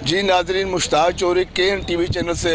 जी नाजरीन, Mushtaq Chaudhary KN TV channel से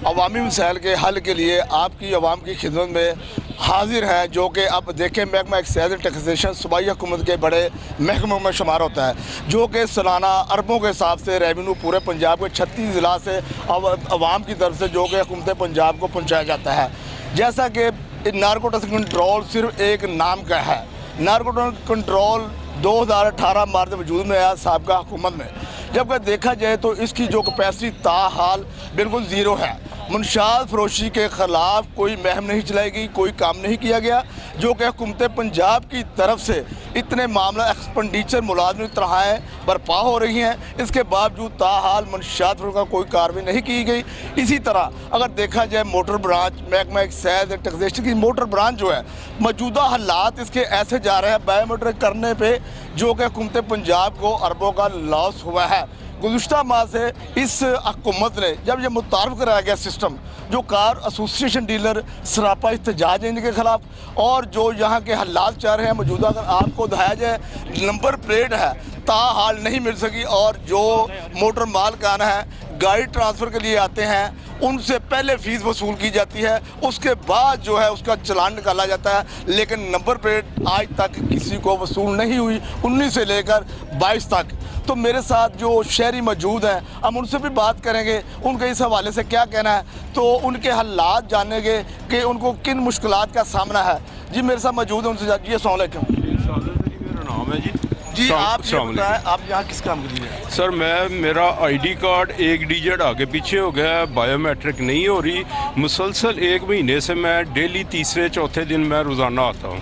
अवामी मसाइल के हल के लिए आपकी आवाम की खिदमत में हाजिर हैं, जो कि अब देखें महकमा एक्साइज एंड टैक्सेशन सूबाई हुकूमत के बड़े महकमों में शुमार होता है, जो कि सालाना अरबों के हिसाब से रेवेन्यू पूरे पंजाब के 36 ज़िला से अवाम की तरफ से जो कि हुकूमत पंजाब को पहुँचाया जाता है। जैसा कि नारकोटिक्स कंट्रोल सिर्फ एक नाम का है। नारकोटिक्स कंट्रोल 2018 मार्च में वजूद में आया साबका हुकूमत में, जबकि देखा जाए तो इसकी जो कैपेसिटी ताहाल बिल्कुल ज़ीरो है। मुनशात फरोशी के ख़िलाफ़ कोई महम नहीं चलाई गई, कोई काम नहीं किया गया, जो कि हुकूमत पंजाब की तरफ से इतने मामला एक्सपेंडिचर मुलाजमत तनख्वाहें बर्पा हो रही हैं, इसके बावजूद ताहाल मुनशात फरोशी का कोई कार्रवाई नहीं की गई। इसी तरह अगर देखा जाए मोटर ब्रांच महकमा एक्साइज एंड टैक्सेशन की मोटर ब्रांच जो है, मौजूदा हालात इसके ऐसे जा रहे हैं बायोमेट्रिक करने पर जो कि हुकूमत पंजाब को अरबों का लॉस हुआ है। गुज़िश्ता माह से इस हुकूमत ने जब यह मुतारफ़ कराया गया सिस्टम, जो कार एसोसिएशन डीलर सरापा एहतजाज है इनके ख़िलाफ़, और जो यहाँ के हालात चाह रहे हैं मौजूदा, अगर आपको दिखाया जाए नंबर प्लेट है ताहाल नहीं मिल सकी, और जो मोटर मालकान है गाड़ी ट्रांसफ़र के लिए आते हैं उनसे पहले फ़ीस वसूल की जाती है, उसके बाद जो है उसका चालान निकाला जाता है, लेकिन नंबर प्लेट आज तक किसी को वसूल नहीं हुई 19 से लेकर 22 तक। तो मेरे साथ जो शहरी मौजूद हैं, हम उनसे भी बात करेंगे उनके इस हवाले से क्या कहना है, तो उनके हालात जानेंगे कि उनको किन मुश्किलात का सामना है। जी मेरे साथ मौजूद है, उनसे जी अस्सलाम वालेकुम। मेरा नाम है जी आप ये बताएं, आप यहाँ किस काम के लिए हैं? सर मेरा ID कार्ड एक डिजिट आगे पीछे हो गया है, बायोमेट्रिक नहीं हो रही। मुसलसल 1 महीने से मैं डेली तीसरे चौथे दिन मैं रोज़ाना आता हूँ।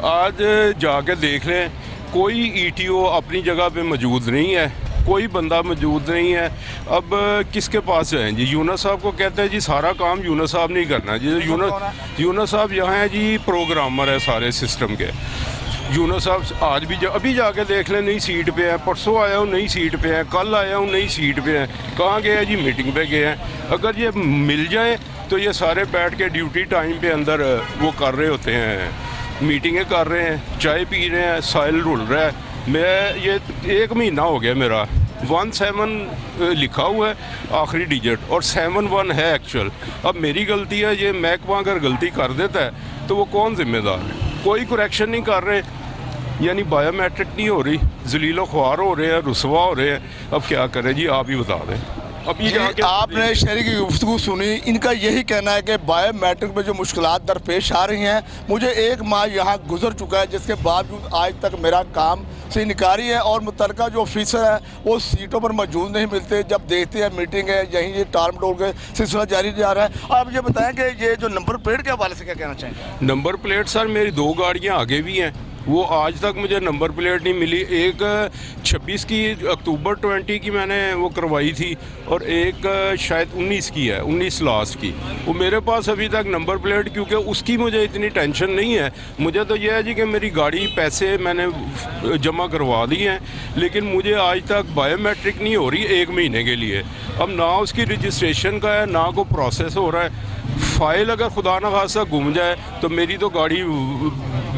आज जाके देख लें, कोई ETO अपनी जगह पे मौजूद नहीं है, कोई बंदा मौजूद नहीं है। अब किसके पास जाएँ जी? यूनुस साहब को कहते हैं जी सारा काम यूनुस साहब नहीं करना जी। यूनुस साहब यहाँ हैं जी, प्रोग्रामर है सारे सिस्टम के। यूनुस साहब आज भी अभी जाके देख लें, नई सीट पे है। परसों आया हूँ नई सीट पे है, कल आया हूँ नई सीट पे है। कहाँ गए हैं जी? मीटिंग पे गए हैं। अगर ये मिल जाए तो ये सारे बैठ के ड्यूटी टाइम पे अंदर वो कर रहे होते हैं, मीटिंगें कर रहे हैं, चाय पी रहे हैं, साइल रुल रहा है। मैं ये 1 महीना हो गया मेरा 17 लिखा हुआ है आखिरी डिजिट, और 71 है एक्चुअल। अब मेरी गलती है, ये महकमा अगर गलती कर देता है तो वो कौन जिम्मेदार है? कोई करेक्शन नहीं कर रहे, यानी बायोमेट्रिक नहीं हो रही, जलीलो ख्वार हो रहे हैं, रुसवा हो रहे हैं। अब क्या करें जी, आप ही बता दें। अभी आपने शहरी की गुफ्तगू सुनी, इनका यही कहना है कि बायोमेट्रिक में जो मुश्किलात दरपेश आ रही हैं, मुझे 1 माह यहाँ गुजर चुका है, जिसके बावजूद आज तक मेरा काम से इनकारी है, और मुतलका जो ऑफिसर है वो सीटों पर मौजूद नहीं मिलते। जब देखते हैं मीटिंग है, यहीं ये टाल मटोल के सिलसिला जारी जा रहा है। आप ये बताएं कि ये जो नंबर प्लेट के हवाले से क्या कहना चाहेंगे? नंबर प्लेट सर, मेरी 2 गाड़ियाँ आगे भी हैं, वो आज तक मुझे नंबर प्लेट नहीं मिली। एक 26 की अक्टूबर 20 की मैंने वो करवाई थी, और एक शायद 19 की है, 19 लास्ट की। वो मेरे पास अभी तक नंबर प्लेट, क्योंकि उसकी मुझे इतनी टेंशन नहीं है। मुझे तो यह है जी कि मेरी गाड़ी पैसे मैंने जमा करवा दिए हैं, लेकिन मुझे आज तक बायोमेट्रिक नहीं हो रही 1 महीने के लिए। अब ना उसकी रजिस्ट्रेशन का है, ना को प्रोसेस हो रहा है। फ़ाइल अगर खुदा न खासा गुम जाए तो मेरी तो गाड़ी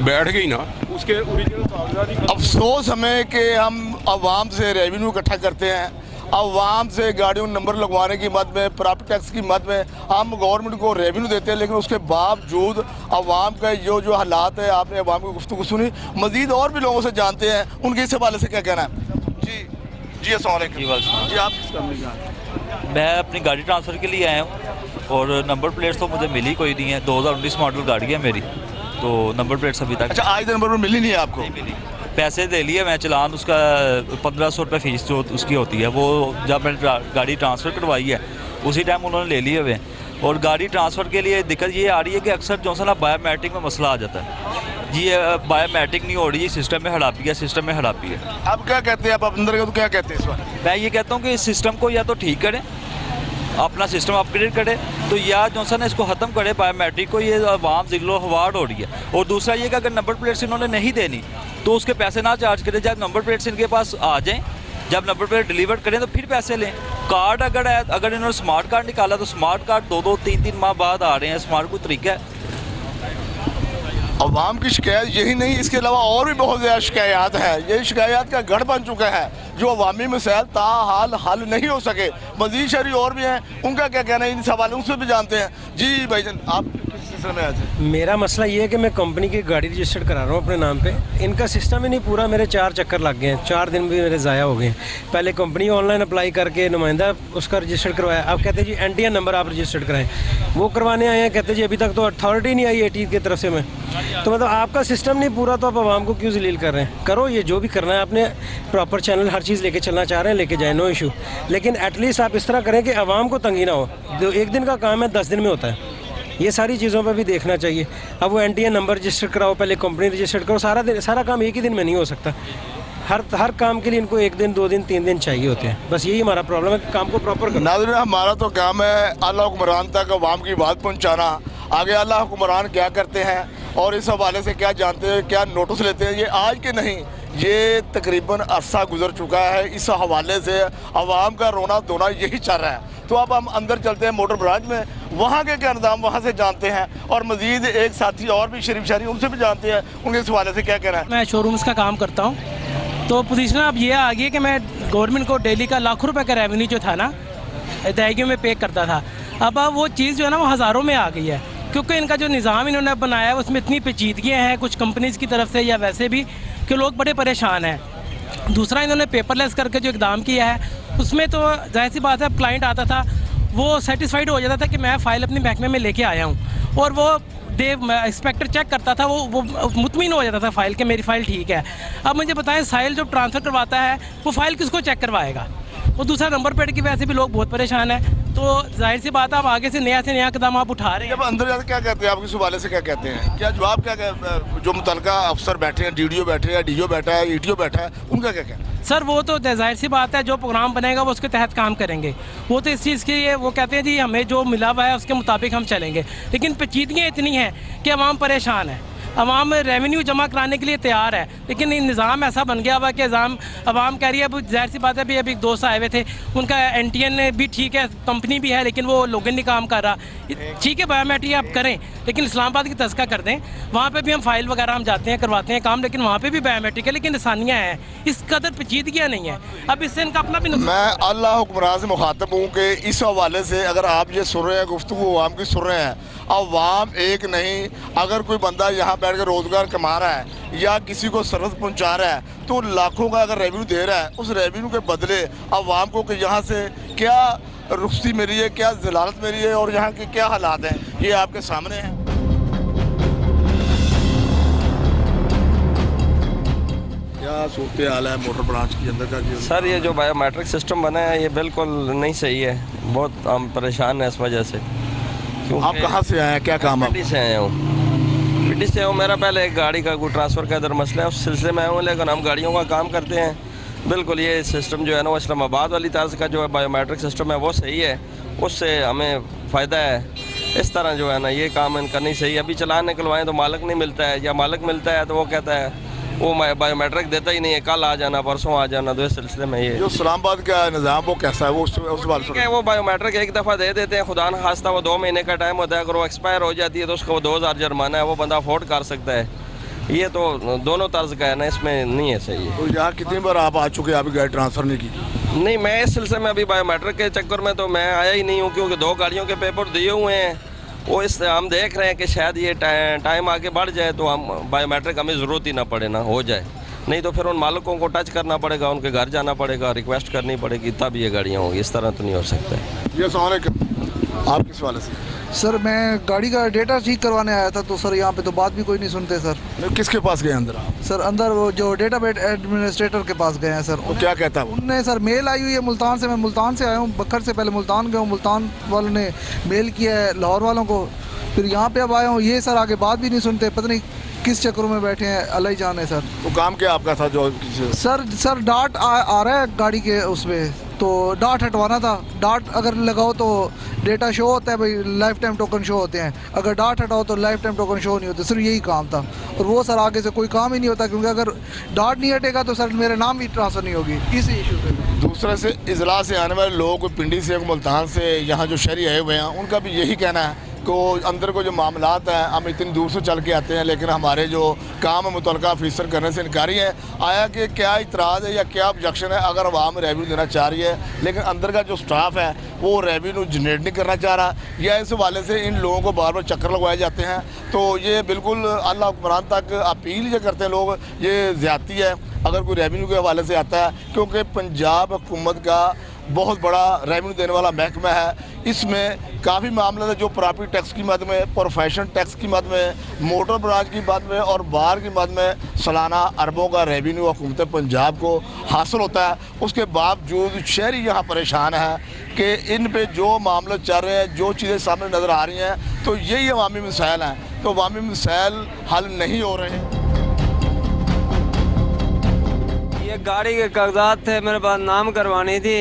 बैठ गई ना, उसके ओरिजिनल कागजात। अफसोस हमें कि हम आवाम से रेवेन्यू इकट्ठा करते हैं, आवाम से गाड़ियों में नंबर लगवाने की मद में, प्रॉपर्टी टैक्स की मद में हम गवर्नमेंट को रेवेन्यू देते हैं, लेकिन उसके बावजूद आवाम का जो हालात है, आपने आवाम की गुफ्तगू सुनी। मज़ीद और भी लोगों से जानते हैं, उनके इस हवाले से क्या कहना है। जी अस्सलाम वालेकुम। जी आप किस काम में जा रहे हैं? मैं अपनी गाड़ी ट्रांसफ़र के लिए आया हूँ, और नंबर प्लेट्स तो मुझे मिली कोई नहीं है। 2019 मॉडल गाड़ी है मेरी, तो नंबर प्लेट्स अभी तक। अच्छा, आज नंबर प्लेट मिली नहीं है आपको? नहीं मिली। पैसे दे लिए मैं, चलान उसका 1500 रुपये फ़ीस जो उसकी होती है, वो जब मैंने गाड़ी ट्रांसफ़र करवाई है उसी टाइम उन्होंने ले लिए हुए। और गाड़ी ट्रांसफ़र के लिए दिक्कत ये आ रही है कि अक्सर जो है ना बायोमेट्रिक में मसला आ जाता है जी। बायोमेट्रिक नहीं हो रही, सिस्टम में हड़ापी है, सिस्टम में हड़ापी है। आप क्या कहते हैं? आप अंदर के तो क्या कहते हैं इस बार? मैं ये कहता हूँ कि इस सिस्टम को या तो ठीक करें, अपना सिस्टम अपग्रेड करे, तो या जो है ना इसको ख़त्म करे बायोमेट्रिक को। ये आवाम जिलो हवाड़ हो रही है। और दूसरा ये कि अगर नंबर प्लेट्स इन्होंने नहीं देनी तो उसके पैसे ना चार्ज करें। जब नंबर प्लेट्स इनके पास आ जाएँ, जब नंबर प्लेट डिलीवर करें तो फिर पैसे लें। कार्ड अगर इन्होंने स्मार्ट कार्ड निकाला तो स्मार्ट कार्ड 2-2, 3-3 माह बाद आ रहे हैं। स्मार्ट कोई तरीका है? अवाम की शिकायत यही नहीं, इसके अलावा और भी बहुत ज़्यादा शिकायत है। ये शिकायत का गढ़ बन चुका है जो अवामी मसाइल ताहाल हल नहीं हो सके। मज़ीद शहरी और भी हैं, उनका क्या कहना है इन सवालों उनसे भी जानते हैं। जी भाईजान, आप किस सिलसिले में आए थे? मेरा मसला ये है कि मैं कंपनी की गाड़ी रजिस्टर्ड करा रहा हूँ अपने नाम पे। इनका सिस्टम ही नहीं पूरा, मेरे 4 चक्कर लग गए हैं, 4 दिन भी मेरे ज़ाया हो गए हैं। पहले कंपनी ऑनलाइन अप्लाई करके नुमाइंदा उसका रजिस्टर्ड करवाया, अब कहते जी NTN नंबर आप रजिस्टर्ड कराएं। वो करवाने आए हैं, कहते जी अभी तक तो अथॉरिटी नहीं आई AT की तरफ से। मैं तो मतलब आपका सिस्टम नहीं पूरा, तो आप आवाम को क्यों जलील कर रहे हैं? करो ये जो भी करना है, आपने प्रॉपर चैनल हर चीज़ लेके चलना चाह रहे हैं लेके जाए, नो इशू, लेकिन एटलीस्ट आप इस तरह करें कि आवाम को तंगी ना हो। जो 1 दिन का काम है 10 दिन में होता है। ये सारी चीज़ों पर भी देखना चाहिए। अब वो NTN नंबर रजिस्टर कराओ, पहले कंपनी रजिस्टर करो, सारा काम एक ही दिन में नहीं हो सकता। हर काम के लिए इनको 1 दिन 2 दिन 3 दिन चाहिए होते हैं। बस यही हमारा प्रॉब्लम है कि काम को प्रॉपर करना। नाज़रीन, हमारा तो काम है आला हुक्मरान तक अवाम की बात पहुँचाना। आगे आला हुक्मरान क्या करते हैं और इस हवाले से क्या जानते हैं, क्या नोटिस लेते हैं, ये आज के नहीं, ये तकरीबन अरसा गुजर चुका है। इस हवाले से अवाम का रोना धोना यही चल रहा है। तो अब हम अंदर चलते हैं मोटर ब्रांच में, वहाँ के क्या निज़ाम वहाँ से जानते हैं और मज़ीद एक साथी और भी शरीफ शहरी, उनसे भी जानते हैं उनके इस हवाले से क्या कहना है। मैं शोरूम्स का काम करता हूँ, तो पोजीशन अब ये आ गई है कि मैं गवर्नमेंट को डेली का लाखों रुपए का रेवेन्यू जो था ना अदायगी में पे करता था। अब वो चीज़ जो है ना वो हज़ारों में आ गई है, क्योंकि इनका जो निज़ाम इन्होंने बनाया है उसमें इतनी पेचीदगियाँ हैं कुछ कंपनीज़ की तरफ से या वैसे भी, कि लोग बड़े परेशान हैं। दूसरा, इन्होंने पेपरलेस करके जो इकदाम किया है उसमें तो जाहिर सी बात है, अब क्लाइंट आता था वो सेटिस्फाइड हो जाता था कि मैं फ़ाइल अपने महकमे में लेके आया हूँ, और वो इंस्पेक्टर चेक करता था, वो मुतमिन हो जाता था फ़ाइल कि मेरी फ़ाइल ठीक है। अब मुझे बताएं, साइल जो ट्रांसफ़र करवाता है वो फ़ाइल किसको चेक करवाएगा? वो दूसरा नंबर प्लेट की वजह से भी लोग बहुत परेशान हैं। तो जाहिर सी बात है, आप आगे से नया कदम आप उठा रहे हैं। जब अंदर जाकर क्या कहते हैं, आपके इस हवाले से क्या कहते हैं, क्या जवाब क्या जो मुतलका अफसर बैठे हैं, DDO बैठे हैं, DO बैठा है, ETO बैठा है, उनका क्या कहना है? सर वो तो जाहिर सी बात है, जो प्रोग्राम बनेगा वो उसके तहत काम करेंगे। वो तो इस चीज़ के लिए वो कहते हैं जी हमें जो मिला हुआ है उसके मुताबिक हम चलेंगे, लेकिन पेचीदगियाँ इतनी हैं कि अवाम परेशान है। अवाम रेवेन्यू जमा कराने के लिए तैयार है, लेकिन निज़ाम ऐसा बन गया हुआ कि अवाम कह रही है, अब जाहिर सी बात है, अभी एक दोस्त आए हुए थे, उनका NTN भी ठीक है, कंपनी भी है, लेकिन वो लोगन नहीं काम कर रहा। ठीक है, बायोमेट्रिक आप करें, लेकिन इस्लामाबाद की तस्का कर दें, वहाँ पे भी हम फ़ाइल वगैरह हम जाते हैं करवाते हैं काम, लेकिन वहाँ पे भी बायोमेट्रिक है, लेकिन आसानियाँ हैं, इस कदर पेचीदगियाँ नहीं है। अब इससे इनका अपना भी मैं अल्लाह हुक्मरान से मुखातब हूँ कि इस हवाले से अगर आप ये सुन रहे हैं, गुफ्तगू अवाम की सुन रहे हैं, अवाम एक नहीं, अगर कोई बंदा यहाँ बैठ कर रोज़गार कमा रहा है या किसी को सरहद पहुँचा रहा है तो लाखों का अगर रेवेन्यू दे रहा है, उस रेवेन्यू के बदले अवाम को कि यहाँ से क्या रुखसी मिली है, क्या जलालत मिली है और यहाँ के क्या हालात हैं, ये आपके सामने हैं। क्या सूरत हाल है मोटर ब्रांच के अंदर का? सर ये जो बायोमेट्रिक सिस्टम बना है ये बिल्कुल नहीं सही है, बहुत हम परेशान हैं इस वजह से। आप कहाँ से आए हैं, क्या काम है? पिंडी से आया हूँ, पिंडी से हूँ। मेरा पहले एक गाड़ी का कोई ट्रांसफ़र का इधर मसला है, उस सिलसिले में आया हूँ, लेकिन हम गाड़ियों का काम करते हैं। बिल्कुल ये सिस्टम जो है ना वो इस्लामाबाद वाली तर्ज का जो है बायोमेट्रिक सिस्टम है वो सही है, उससे हमें फ़ायदा है। इस तरह जो है ना ये काम इनका नहीं सही। अभी चलान निकलवाएं तो मालिक नहीं मिलता है, या मालिक मिलता है तो वो कहता है वो बायोमेट्रिक देता ही नहीं है, कल आ जाना, परसों आ जाना। तो इस सिलसिले में ये जो इस्लामाबाद का निज़ाम वो कैसा है, वो उस बात ठीक है। वो बायोमेट्रिक एक दफ़ा दे देते हैं, खुदा न खास्ता वो 2 महीने का टाइम होता है, अगर वो एक्सपायर हो जाती है तो उसको 2000 जुर्माना है, वो बंदा अफोर्ड कर सकता है। ये तो दोनों तर्ज का है ना, इसमें नहीं है सही है। तो यहाँ कितनी बार आप आ चुके हैं, अभी गाड़ी ट्रांसफ़र नहीं की? नहीं, मैं इस सिलसिले में अभी बायोमेट्रिक के चक्कर में तो मैं आया ही नहीं हूँ, क्योंकि 2 गाड़ियों के पेपर दिए हुए हैं। वो इस हम देख रहे हैं कि शायद ये टाइम आगे बढ़ जाए तो हम बायोमेट्रिक हमें ज़रूरत ही ना पड़े, ना हो जाए, नहीं तो फिर उन मालिकों को टच करना पड़ेगा, उनके घर जाना पड़ेगा, रिक्वेस्ट करनी पड़ेगी, तब ये गाड़ियाँ होंगी। इस तरह तो नहीं हो सकता है। ये सवाल आप किस वाले से? सर मैं गाड़ी का डेटा ठीक करवाने आया था, तो सर यहाँ पे तो बात भी कोई नहीं सुनते सर। किसके पास गए अंदर आप? सर अंदर वो जो डेटा एडमिनिस्ट्रेटर के पास गए हैं सर। वो क्या कहता है वो? उनने सर मेल आई हुई है मुल्तान से, मैं मुल्तान से आया हूँ, बखर से पहले मुल्तान गया हूँ, मुल्तान वालों ने मेल किया है लाहौर वालों को, फिर यहाँ पे अब आया हूँ। ये सर आगे बात भी नहीं सुनते, पता नहीं किस चक्करों में बैठे हैं, अल्लाह ही जाने सर। तो काम क्या आपका था जो? सर डाट आ रहा है गाड़ी के उसमें, तो डाट हटवाना था। डाट अगर लगाओ तो डेटा शो होता है भाई, लाइफ टाइम टोकन शो होते हैं, अगर डाट हटाओ तो लाइफ टाइम टोकन शो नहीं होते। सिर्फ यही काम था, और वो सर आगे से कोई काम ही नहीं होता, क्योंकि अगर डाट नहीं हटेगा तो सर मेरा नाम भी ट्रांसफ़र नहीं होगी, इसी इशू पे। दूसरे से इजला से आने वाले लोग पिंडी से, मुल्तान से, यहाँ जो शहरी आए हुए हैं, उनका भी यही कहना है को अंदर को जो मामलात हैं हम इतनी दूर से चल के आते हैं, लेकिन हमारे जो काम है मुतलका ऑफिसर करने से इनकारी है। आया कि क्या इतराज़ है या क्या ऑब्जेक्शन है अगर अवाम रेवेन्यू देना चाह रही है, लेकिन अंदर का जो स्टाफ है वो रेवेन्यू जनरेट नहीं करना चाह रहा, या इस हवाले से इन लोगों को बार बार चक्कर लगवाए जाते हैं। तो ये बिल्कुल अल्लाह हुक्मरान तक अपील ये करते हैं लोग, ये ज़्यादती है अगर कोई रेवेन्यू के हवाले से आता है, क्योंकि पंजाब हुकूमत का बहुत बड़ा रेवेन्यू देने वाला महकमा है। इसमें काफ़ी मामला है जो प्रॉपर्टी टैक्स की मद में, प्रोफेशन टैक्स की मद में, मोटर ब्रांच की मद में और बार की मद में सालाना अरबों का रेवेन्यू हुकूमत पंजाब को हासिल होता है। उसके बावजूद शहरी यहाँ परेशान है कि इन पे जो मामले चल रहे हैं, जो चीज़ें सामने नज़र आ रही हैं, तो यही अवामी मसाइल हैं। तो अवामी मसाइल हल नहीं हो रहे हैं। ये गाड़ी के कागजात थे मेरे पास, नाम करवानी थी,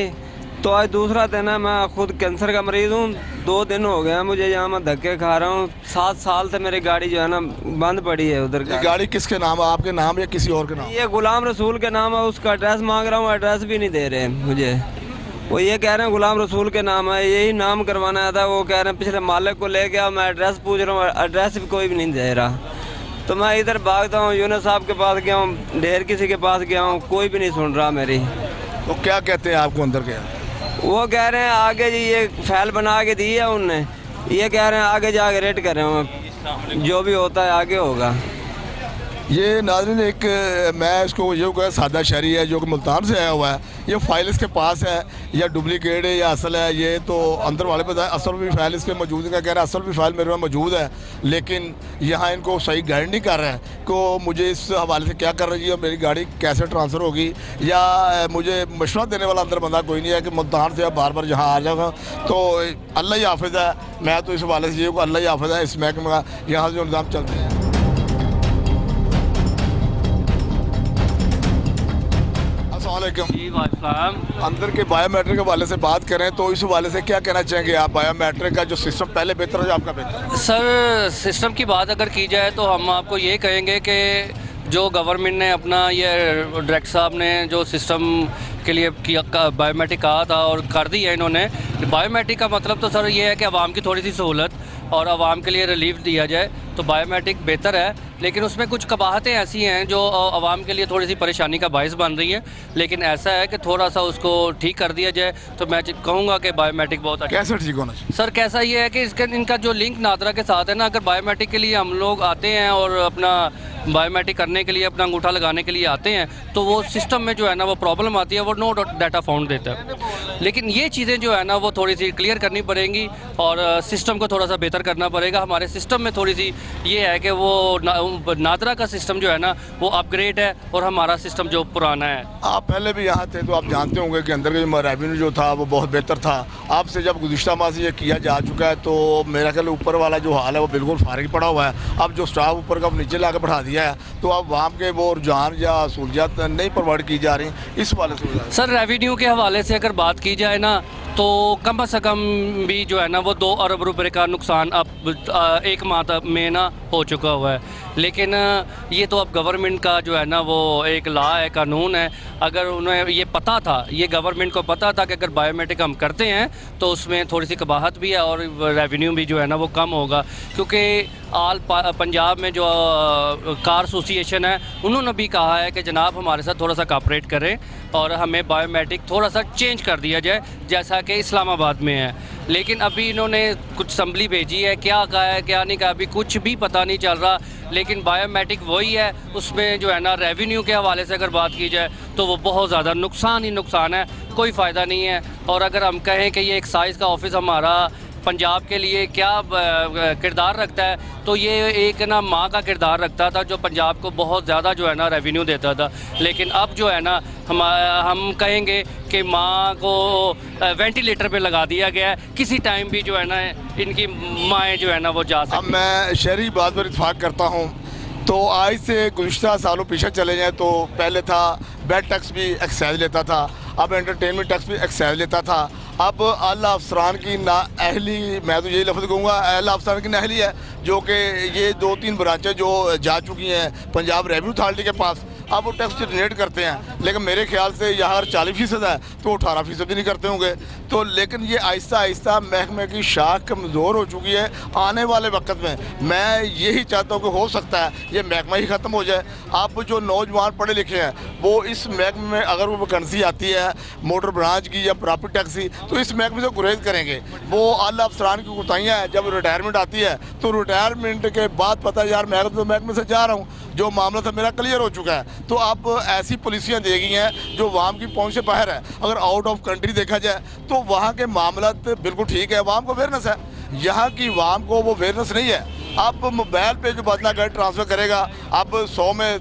तो आज दूसरा दिन है। मैं खुद कैंसर का मरीज़ हूँ, 2 दिन हो गए हैं मुझे यहाँ मैं धक्के खा रहा हूँ। 7 साल से मेरी गाड़ी जो है ना बंद पड़ी है उधर। ये गाड़ी किसके नाम है, आपके नाम या किसी और के नाम? ये गुलाम रसूल के नाम है, उसका एड्रेस मांग रहा हूँ, एड्रेस भी नहीं दे रहे मुझे। वो ये कह रहे हैं गुलाम रसूल के नाम है, यही नाम करवाना था। वो कह रहे हैं पिछले मालिक को ले गया, मैं एड्रेस पूछ रहा हूँ, एड्रेस भी कोई भी नहीं दे रहा। तो मैं इधर भागता हूँ, यूनुस साहब के पास गया हूँ, ढेर किसी के पास गया हूँ, कोई भी नहीं सुन रहा मेरी। तो क्या कहते हैं आपको अंदर के? वो कह रहे हैं आगे जी ये फाइल बना के दी है उनने, ये कह रहे हैं आगे जाके रेड कर रहे हैं, जो भी होता है आगे होगा। ये नाज़रीन एक मैं इसको ये कह सादा शहरी है जो कि मुल्तान से आया हुआ है, ये फाइल इसके पास है या डुप्लीकेट है या असल है, ये तो अंदर वाले पता है। असल भी फाइल इसके मौजूद है, कह रहा है असल भी फाइल मेरे में मौजूद है, लेकिन यहाँ इनको सही गाइड नहीं कर रहे हैं को मुझे इस हवाले से क्या कर रही है, मेरी गाड़ी कैसे ट्रांसफ़र होगी, या मुझे मशवरा देने वाला अंदर बंदा कोई नहीं है कि मुल्तान से बार बार यहाँ आ जाऊँगा। तो अल्लाह ही हाफिज़ है, मैं तो इस हवाले से ये अल्लाह ही हाफिज़ है। इस महकमे का यहाँ से जो निज़ाम चलते हैं। जी वालेकुम। अंदर के बायोमेट्रिक के हवाले से बात करें तो इस हवाले से क्या कहना चाहेंगे आप? बायोमेट्रिक का जो सिस्टम पहले बेहतर है या आपका बेहतर? सर सिस्टम की बात अगर की जाए तो हम आपको ये कहेंगे कि जो गवर्नमेंट ने अपना ये डायरेक्टर साहब ने जो सिस्टम के लिए किया बायोमेट्रिक कहा था और कर दिया इन्होंने। बायोमेट्रिक का मतलब तो सर ये है कि आवाम की थोड़ी सी सहूलत और आवाम के लिए रिलीफ दिया जाए, तो बायोमेट्रिक बेहतर है। लेकिन उसमें कुछ कबाहतें ऐसी हैं जो आवाम के लिए थोड़ी सी परेशानी का बायस बन रही है, लेकिन ऐसा है कि थोड़ा सा उसको ठीक कर दिया जाए तो मैं कहूँगा कि बायोमेट्रिक बहुत अच्छा। कैसे ठीक होना चाहिए? सर कैसा ये है कि इनका जो लिंक नादरा के साथ है ना, अगर बायोमेट्रिक के लिए हम लोग आते हैं और अपना बायोमेट्रिक करने के लिए अपना अंगूठा लगाने के लिए आते हैं, तो वो सिस्टम में जो है ना वो प्रॉब्लम आती है, वो नो डाटा फाउंड देता है। लेकिन ये चीज़ें जो है ना वो थोड़ी सी क्लियर करनी पड़ेंगी और सिस्टम को थोड़ा सा बेहतर करना पड़ेगा। हमारे सिस्टम में थोड़ी सी ये है कि वो नादरा का सिस्टम जो है ना वो अपग्रेड है और हमारा सिस्टम जो पुराना है। आप पहले भी यहाँ थे तो आप जानते होंगे कि अंदर का जो रेवेन्यू जो था वो बहुत बेहतर था। आपसे जब गुज़िश्ता माह से ये किया जा चुका है तो मेरा ख्याल ऊपर वाला जो हाल है वो बिल्कुल फारिग पड़ा हुआ है। अब जो स्टाफ ऊपर का नीचे ला के बढ़ा दिया है, तो अब वहाँ के वो रुझान या सहूलियात नहीं प्रोवाइड की जा रही, इस वाले से। सर रेवेन्यू के हवाले से अगर बात की जाए ना तो कम से कम भी जो है ना वो 2 अरब रुपए का नुकसान अब 1 माह में ना हो चुका हुआ है। लेकिन ये तो अब गवर्नमेंट का जो है ना वो एक लॉ है, कानून है। अगर उन्हें ये पता था, ये गवर्नमेंट को पता था कि अगर बायोमेट्रिक हम करते हैं तो उसमें थोड़ी सी कबाहत भी है और रेवेन्यू भी जो है ना वो कम होगा, क्योंकि आल पंजाब में जो कार एसोसिएशन है उन्होंने भी कहा है कि जनाब हमारे साथ थोड़ा सा कॉपरेट करें और हमें बायोमेट्रिक थोड़ा सा चेंज कर दिया जाए जैसा कि इस्लामाबाद में है। लेकिन अभी इन्होंने कुछ असम्बली भेजी है, क्या कहा है क्या नहीं कहा अभी कुछ भी पता नहीं चल रहा। लेकिन बायोमेट्रिक वही है, उसमें जो है ना रेवेन्यू के हवाले से अगर बात की जाए तो वो बहुत ज़्यादा नुकसान ही नुकसान है, कोई फ़ायदा नहीं है। और अगर हम कहें कि ये एक्साइज़ का ऑफिस हमारा पंजाब के लिए क्या किरदार रखता है, तो ये एक ना माँ का किरदार रखता था जो पंजाब को बहुत ज़्यादा जो है ना रेवेन्यू देता था। लेकिन अब जो है ना हम कहेंगे कि माँ को वेंटिलेटर पे लगा दिया गया है, किसी टाइम भी जो है ना इनकी माएँ जो है ना वो जा सकती। अब मैं शहरी बात पर इत्फाक करता हूँ, तो आज से गुज़िश्ता सालों पीछे चले जाएँ तो पहले था बेड टैक्स भी एक्साइज लेता था, अब एंटरटेनमेंट टैक्स भी एक्साइज लेता था। अब आला अफसरान की नाअहली, मैं तो यही लफ्ज़ कहूँगा, आला अफसरान की नाअहली है जो कि ये 2-3 ब्रांचें जो जा चुकी हैं पंजाब रेवेन्यू अथॉरिटी के पास, अब वो टैक्स जनरेट करते हैं, लेकिन मेरे ख्याल से यहाँ अगर 40% है तो 18% भी नहीं करते होंगे। तो लेकिन ये आहिस्ता आहिस्ता महकमे की शाख कमज़ोर हो चुकी है। आने वाले वक्त में मैं यही चाहता हूँ कि हो सकता है ये महकमा ही ख़त्म हो जाए। अब जो नौजवान पढ़े लिखे हैं वो इस महकमे में अगर वो वैकेंसी आती है मोटर ब्रांच की या प्रॉपर्टी टैक्स की, तो इस महकमे से गुरेज करेंगे। वो आला अफसरान की कोताहियाँ हैं, जब रिटायरमेंट आती है तो रिटायरमेंट के बाद पता है यार मैं तो महकमे से जा रहा हूँ, जो मामला था मेरा क्लियर हो चुका है। तो अब ऐसी पॉलिसियाँ दी गई हैं जो वाम की पहुँच से बाहर है। अगर आउट ऑफ कंट्री देखा जाए तो वहाँ के मामला बिल्कुल ठीक है, वाम को अवेयरनेस है। यहाँ की वाम को वो अवेयरनेस नहीं है। आप मोबाइल पे जो बदला गए ट्रांसफ़र करेगा, अब 100 में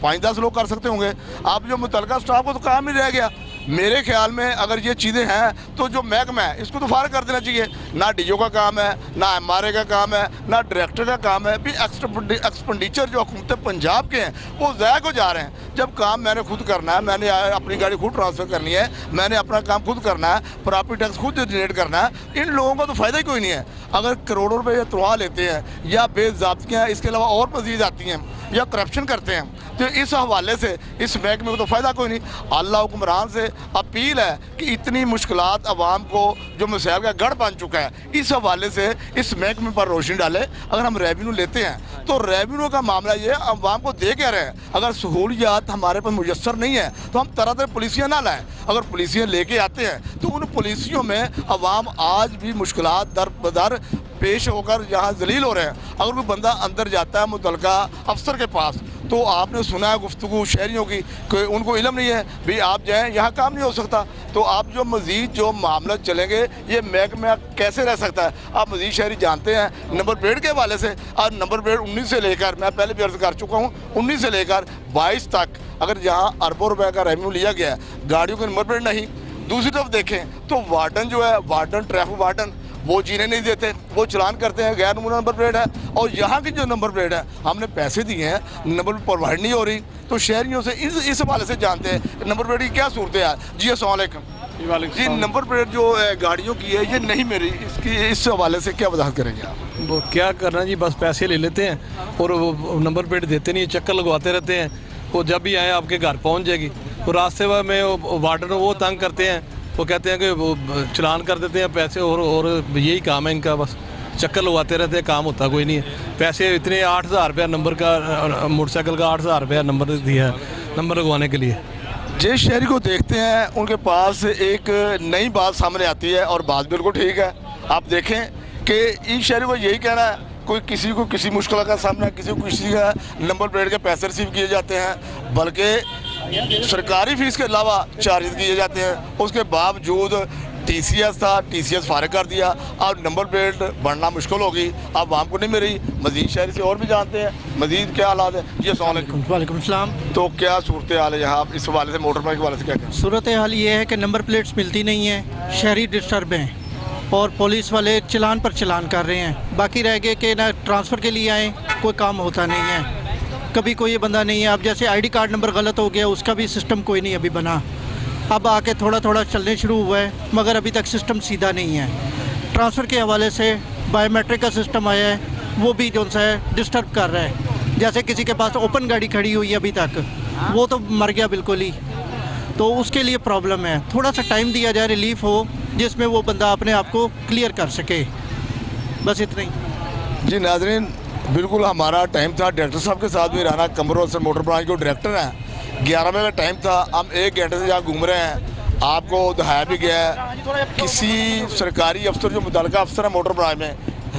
5-10 लोग कर सकते होंगे। आप जो मुतलका स्टाफ को तो काम ही रह गया। मेरे ख्याल में अगर ये चीज़ें हैं तो जो महकमा है इसको तो फारिग कर देना चाहिए। ना डीओ का काम है, ना MRA का काम है, ना डायरेक्टर का काम है। भी एक्सपेंडिचर जो हुकूमत पंजाब के हैं वो ज़ाया को जा रहे हैं। जब काम मैंने खुद करना है, मैंने अपनी गाड़ी खुद ट्रांसफ़र करनी है, मैंने अपना काम खुद करना है, प्रॉपर्टी टैक्स खुद जनरेट करना है, इन लोगों का तो फ़ायदा ही कोई नहीं है। अगर करोड़ों रुपये या तनख्वाह लेते हैं या बेज़ाब्तियाँ इसके अलावा और मज़ीद आती हैं या करप्शन करते हैं, तो इस हवाले से इस महकमे को तो फ़ायदा कोई नहीं। अल्लाह हुक्मरान से अपील है कि इतनी मुश्किलात आवाम को जो मसाइल का गढ़ बन चुका है, इस हवाले से इस महकमे पर रोशनी डाले। अगर हम रेवेन्यू लेते हैं तो रेवेन्यू का मामला ये आवाम को दे क्या रहे हैं। अगर सहूलियात हमारे पास मुयस्सर नहीं है तो हम तरह तरह पुलिसियाँ ना लाएँ। अगर पुलिसियाँ लेके आते हैं तो उन पुलिसियों में आवाम आज भी मुश्किलात दर बदर पेश होकर यहाँ जलील हो रहे हैं। अगर कोई बंदा अंदर जाता है मुतलका अफसर के पास, तो आपने सुना है गुफ्तगू शहरियों की कि उनको इल्म नहीं है, भी आप जाएँ यहाँ काम नहीं हो सकता। तो आप जो मज़ीद जो मामला चलेंगे ये महकमा कैसे रह सकता है। आप मज़ीद शहरी जानते हैं नंबर प्लेट के हवाले से, और नंबर प्लेट 19 से लेकर, मैं पहले भी अर्ज़ कर चुका हूँ, 19 से लेकर 22 तक अगर जहाँ अरबों रुपए का रेवेन्यू लिया गया है, गाड़ियों की नंबर प्लेट नहीं। दूसरी तरफ देखें तो वार्डन जो है, वार्डन ट्रैफिक वार्डन, वो जीने नहीं देते, वो चलान करते हैं, गैर नंबर प्लेट है। और यहाँ की जो नंबर प्लेट है हमने पैसे दिए हैं, नंबर प्लेट प्रोवाइड नहीं हो रही। तो शहरियों से इस हवाले से जानते हैं नंबर प्लेट की क्या सूरत है। जी अस्सलाम वालेकुम जी, नंबर प्लेट जो गाड़ियों की है ये नहीं मेरी, इसकी इस हवाले से क्या वजाहत करेंगे आप। वो क्या करना जी, बस पैसे ले लेते हैं और वो नंबर प्लेट देते नहीं, चक्कर लगवाते रहते हैं। वो जब भी आए आपके घर पहुंच जाएगी। वो रास्ते में वार्डन वो तंग करते हैं, वो कहते हैं कि वो चलान कर देते हैं पैसे, और यही काम है इनका, बस चक्कर लगवाते रहते हैं, काम होता कोई नहीं है। पैसे इतने 8,000 रुपया नंबर का, मोटरसाइकिल का 8,000 रुपया नंबर दिया है नंबर लगवाने के लिए। जिस शहरी को देखते हैं उनके पास एक नई बात सामने आती है, और बात बिल्कुल ठीक है। आप देखें कि इन शहरी को यही कहना है, कोई किसी को किसी मुश्किल का सामना, किसी को किसी का नंबर प्लेट के पैसे रिसीव किए जाते हैं, बल्कि सरकारी फ़ीस के अलावा चार्जेस किए जाते हैं। उसके बावजूद TCS था, TCS फारिग कर दिया, अब नंबर प्लेट बढ़ना मुश्किल होगी, अब वाम को नहीं मिल रही। मज़ीद शहरी से और भी जानते हैं मज़ीद क्या हालात है। जी अस्सलाम वालेकुम। वालेकुम सलाम। तो क्या सूरत हाल है यहाँ इस हवाले से, मोटर बाइक के हवाले से क्या कहते हैं? सूरत हाल ये है कि नंबर प्लेट्स मिलती नहीं हैं, शहरी डिस्टर्ब हैं और पुलिस वाले चलान पर चलान कर रहे हैं। बाकी रह गए कि ना ट्रांसफ़र के लिए आएँ, कोई काम होता नहीं है, कभी कोई बंदा नहीं है। अब जैसे ID कार्ड नंबर गलत हो गया, उसका भी सिस्टम कोई नहीं अभी बना, अब आके थोड़ा थोड़ा चलने शुरू हुआ है, मगर अभी तक सिस्टम सीधा नहीं है। ट्रांसफ़र के हवाले से बायोमेट्रिक का सिस्टम आया है, वो भी जो सा है डिस्टर्ब कर रहा है। जैसे किसी के पास ओपन गाड़ी खड़ी हुई है अभी तक, वो तो मर गया बिल्कुल ही, तो उसके लिए प्रॉब्लम है। थोड़ा सा टाइम दिया जाए, रिलीफ हो, जिसमें वो बंदा अपने आप को क्लियर कर सके, बस इतना ही। जी नाज़रीन, बिल्कुल हमारा टाइम था डायरेक्टर साहब के साथ भी रहना। कमरों से मोटर ब्रांच के डायरेक्टर हैं, 11 बजे का टाइम था, हम 1 घंटे से यहाँ घूम रहे हैं। आपको दिखाया भी गया है, किसी सरकारी अफसर जो मुतल्लिका अफसर है मोटर ब्रांच में,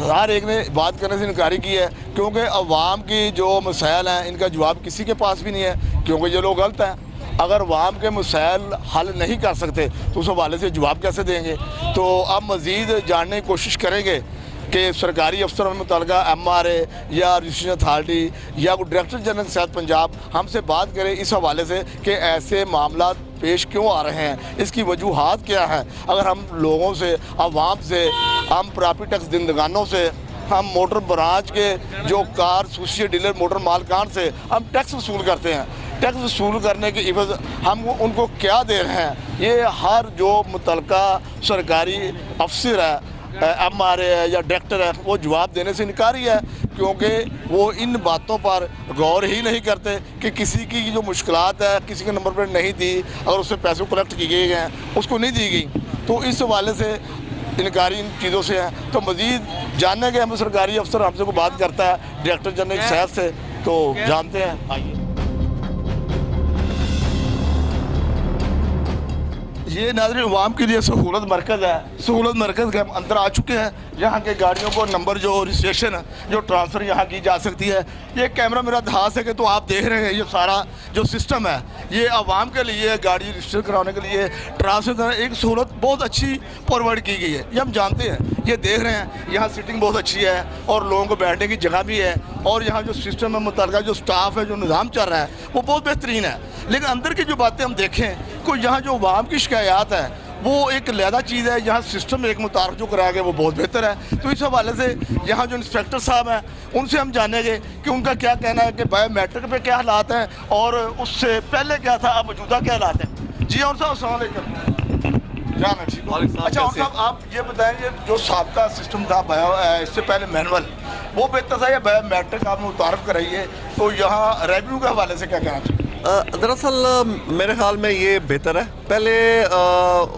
हर एक ने बात करने से इनकारी की है, क्योंकि अवाम की जो मसाइल हैं इनका जवाब किसी के पास भी नहीं है, क्योंकि ये लोग गलत हैं। अगर अवाम के मसाइल हल नहीं कर सकते तो उस हवाले से जवाब कैसे देंगे। तो अब मज़ीद जानने की कोशिश करेंगे कि सरकारी अफसर में मुतल्लिका MRA या रजिस्ट्रेशन अथॉरिटी या कोई डायरेक्टर जनरल सेहत पंजाब हमसे बात करें इस हवाले से कि ऐसे मामला पेश क्यों आ रहे हैं, इसकी वजूहात क्या है। अगर हम लोगों से, आवाम से, हम प्रॉपर्टी टैक्स दिंदगानों से, हम मोटर ब्रांच के जो कार एसोसिएट डीलर मोटर मालकान से हम टैक्स वसूल करते हैं, टैक्स वसूल करने के इवज़ हम उनको क्या दे रहे हैं, ये हर जो मुतल्लिका सरकारी अफसर है MRA है या डायरेक्टर है वो जवाब देने से इनकारी है, क्योंकि वो इन बातों पर गौर ही नहीं करते कि किसी की जो मुश्किलात है, किसी के नंबर प्लेट नहीं दी, अगर उससे पैसे कलेक्ट किए गए हैं उसको नहीं दी गई, तो इस हवाले से इनकारी इन चीज़ों से है। तो मज़ीद जानने के हमें सरकारी अफसर हमसे को बात करता है डायरेक्टर जनरल शहर से, तो जानते हैं। आइए, ये नाज़रीन अवाम के लिए सहूलत मरकज़ है। सहूलत मरकज़ के हम अंदर आ चुके हैं। यहाँ के गाड़ियों को नंबर जो रजिस्ट्रेशन जो ट्रांसफ़र यहाँ की जा सकती है, ये कैमरा मेरा हाथ है कि तो आप देख रहे हैं ये सारा जो सिस्टम है ये आवाम के लिए गाड़ी रजिस्टर कराने के लिए ट्रांसफ़र एक सहूलत बहुत अच्छी फॉरवर्ड की गई है। ये हम जानते हैं, ये देख रहे हैं यहाँ सीटिंग बहुत अच्छी है और लोगों को बैठने की जगह भी है, और यहाँ जो सिस्टम है मुतल्लिका जो स्टाफ है जो निज़ाम चल रहा है वो बहुत बेहतरीन है। लेकिन अंदर की जो बातें हम देखें को यहाँ जो अवाम की शिकायत है वो एक लहदा चीज़ है, यहाँ सिस्टम एक मुताबिक जो कराया गया वो बहुत बेहतर है। तो इस हवाले से यहाँ जो इंस्पेक्टर साहब हैं उनसे हम जानेंगे कि उनका क्या कहना है कि बायोमेट्रिक पे क्या हालात हैं और उससे पहले क्या था, अब मौजूदा क्या हालात हैं। जी और साहब अस्सलाम वालेकुम। अच्छा और साहब आप ये बताएंगे जो साबका सिस्टम था इससे पहले मैनुअल वो बेहतर था या बायोमेट्रिक आपने मुतारफ़ कराइए, तो यहाँ रेवेन्यू के हवाले से क्या कहना चाहिए? दरअसल मेरे ख्याल में ये बेहतर है। पहले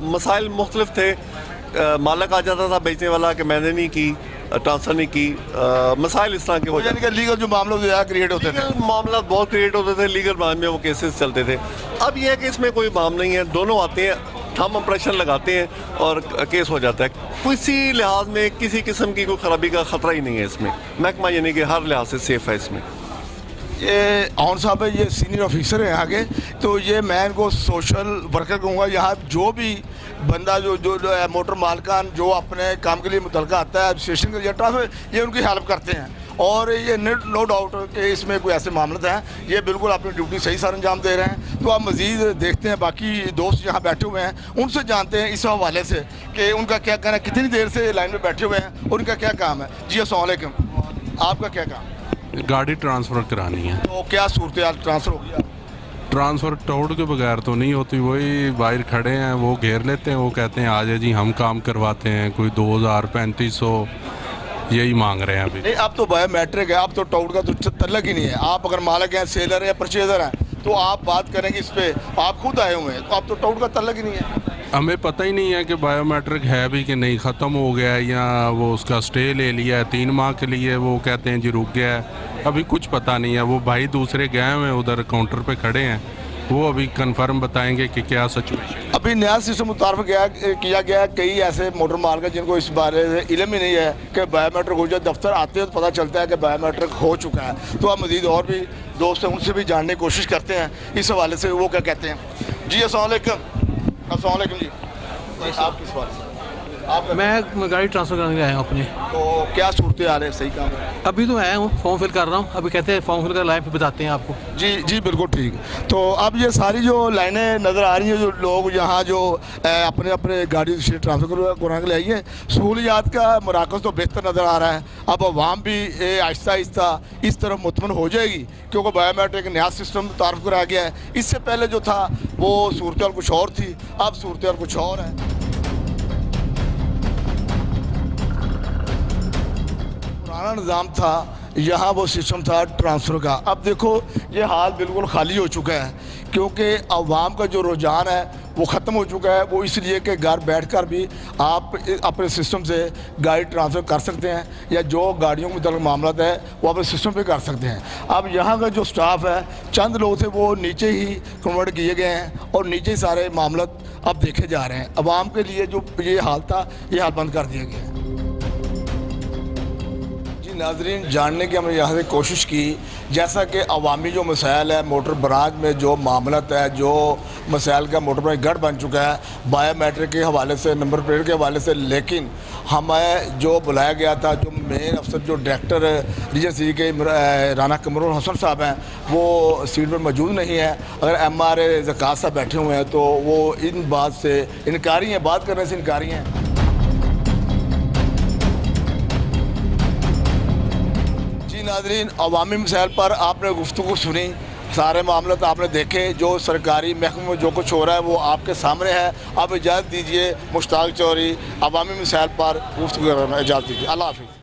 मसाइल मुख्तलिफ थे, मालक आ जाता था बेचने वाला कि मैंने नहीं की, ट्रांसफ़र नहीं की, मसाइल इस तरह के हो जाते थे। लीगल जो मामले ज़्यादा क्रिएट होते थे, मामला बहुत क्रिएट होते थे, लीगल ब्रांच में वो केसेस चलते थे। अब ये है कि इसमें कोई मामला नहीं है, दोनों आते हैं, थंब इंप्रेशन लगाते हैं और केस हो जाता है। किसी लिहाज में किसी किस्म की कोई ख़राबी का ख़तरा ही नहीं है इसमें। महकमा यानी कि हर लिहाज से सेफ़ है इसमें। ये आउन साहब है, ये सीनियर ऑफिसर हैं यहाँ के, तो ये मैं इनको सोशल वर्कर कहूँगा। यहाँ जो भी बंदा जो जो मोटर मालकान जो अपने काम के लिए मुतल्लिका आता है रजिस्ट्रेशन के लिए ट्रांसफर, ये उनकी हेल्प करते हैं, और ये नो डाउट कि इसमें कोई ऐसे मामले हैं, ये बिल्कुल अपनी ड्यूटी सही सर अंजाम दे रहे हैं। तो आप मज़ीद देखते हैं, बाकी दोस्त यहाँ बैठे हुए हैं उनसे जानते हैं इस हवाले से कि उनका क्या कहना है, कितनी देर से लाइन में बैठे हुए हैं और उनका क्या काम है। जी अस्सलाम वालेकुम, आपका क्या काम है? गाड़ी ट्रांसफ़र करानी है। तो क्या सूरत हाल, ट्रांसफ़र हो गया? ट्रांसफ़र टोड के बगैर तो नहीं होती, वही बाहर खड़े हैं, वो घेर लेते हैं, वो कहते हैं आ जाए जी हम काम करवाते हैं, कोई 2000 3500 यही मांग रहे हैं अभी। नहीं, अब तो बायोमेट्रिक है, अब तो टाउट का तो तल्लक ही नहीं है। आप अगर मालिक हैं, सेलर है या परचेजर हैं, तो आप बात करेंगे इस पर, आप खुद आए हुए हैं, तो अब तो टाउट का तल्लक ही नहीं है। हमें पता ही नहीं है कि बायोमेट्रिक है भी कि नहीं, ख़त्म हो गया है या वो उसका स्टे ले लिया है 3 माह के लिए, वो कहते हैं जी रुक गया है, अभी कुछ पता नहीं है। वो भाई दूसरे गए हुए हैं उधर काउंटर पे खड़े हैं, वो अभी कंफर्म बताएंगे कि क्या सिचुएशन। अभी नया सिस्टम मुतारफ़ किया गया है, कई ऐसे मोटर मार्ग जिनको इस बारे में इल्म ही नहीं है कि बायोमेट्रिक हो जाए, दफ्तर आते हैं तो पता चलता है कि बायोमेट्रिक हो चुका है। तो आप मज़ीद और भी दोस्त हैं उनसे भी जानने की कोशिश करते हैं इस हवाले से, वो क्या कहते हैं। जी अस्सलाम वालेकुम। अस्सलाम वालेकुम जी, आप किस बात से? आप मैं गाड़ी ट्रांसफ़र करने आया हूँ अपने। तो क्या सूरत हाल है, सही काम है? अभी तो आया हूँ, फॉर्म फिल कर रहा हूँ, अभी कहते हैं फॉर्म फिल कर लाइन पे बताते हैं आपको। जी जी बिल्कुल ठीक। तो अब ये सारी जो लाइनें नज़र आ रही हैं, जो लोग यहाँ जो अपने अपने गाड़ी से ट्रांसफ़र कराने के लिए आई हैं, सहूलियात का मराकज़ तो बेहतर नज़र आ रहा है। अब आवाम भी आहिस्ता आहिस्ता इस तरफ मुतमन हो जाएगी, क्योंकि बायोमेट्रिक नया सिस्टम तारफ़ कराया गया है। इससे पहले जो था वो सूरत कुछ और थी, अब सूरत कुछ और है। पुराना निज़ाम था, यहाँ वो सिस्टम था ट्रांसफ़र का। अब देखो ये हाल बिल्कुल खाली हो चुका है, क्योंकि अवाम का जो रुझान है वो ख़त्म हो चुका है। वो इसलिए कि घर बैठकर भी आप अपने सिस्टम से गाड़ी ट्रांसफ़र कर सकते हैं, या जो गाड़ियों के मतलब मामला है वो अपने सिस्टम पे कर सकते हैं। अब यहाँ का जो स्टाफ है, चंद लोग थे वो नीचे ही कन्वर्ट किए गए हैं और नीचे ही सारे मामला अब देखे जा रहे हैं। अवाम के लिए जो ये हाल था, ये हाल बंद कर दिया गया है। नाज़रीन, जानने की हमने यहाँ से कोशिश की, जैसा कि अवामी जो मसाइल है, मोटर ब्रांच में जो मामलत है, जो मसाइल का मोटर ब्रांच गढ़ बन चुका है बायोमेट्रिक के हवाले से, नंबर प्लेट के हवाले से। लेकिन हमें जो बुलाया गया था, जो मेन अफसर जो डायरेक्टर रीजेंसी के राना कमरुल हसन साहब हैं, वो सीट पर मौजूद नहीं है। अगर MRA ज़कात साहब बैठे हुए हैं तो वो इन बात से इनकारी हैं, बात करने से इनकारी हैं। नाज़रीन, अवामी मसाइल पर आपने गुफ्तगू सुनी, सारे मामले तो आपने देखे, जो सरकारी महकमे में जो कुछ हो रहा है वो आपके सामने है। अब इजाज़त दीजिए, मुश्ताक चौधरी अवामी मिसाइल पर गुफ्तगू करने में इजाज़त दीजिए। अल्लाह हाफिज़।